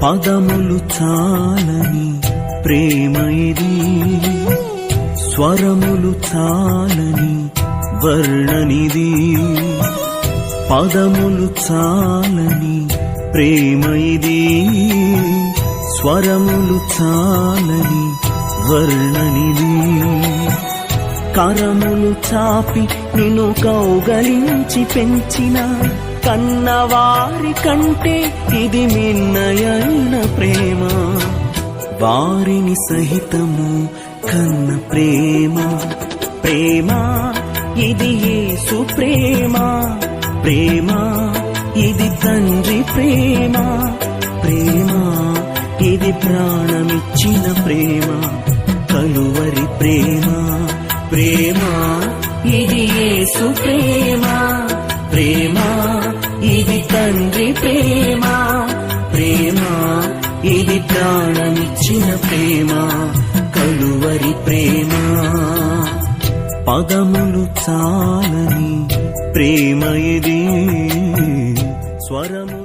పదములు చాలని ప్రేమ ఇది, స్వరములు చాలని వర్ణనిది. పదములు చాలని ప్రేమ ఇది, స్వరములు చాలని వర్ణనిది. కరములు చాపి నిన్ను కౌగలించి పెంచిన కన్నవారి కంటే ఇది మిన్నయైన ప్రేమ. వారిని సహితము కన్న ప్రేమ. ప్రేమ ఇది యేసు ప్రేమ. ప్రేమ ఇది తండ్రి ప్రేమ. ప్రేమ ఇది ప్రాణమిచ్చిన ప్రేమ, కలువరి ప్రేమ. ప్రేమ ఇది యేసు ప్రేమ. ప్రేమ ఇది తండ్రి ప్రేమ. ప్రేమ ఇది ప్రాణమిచ్చిన ప్రేమ, కలువరి ప్రేమ. పదములు చాలని ప్రేమ ఇది, స్వరము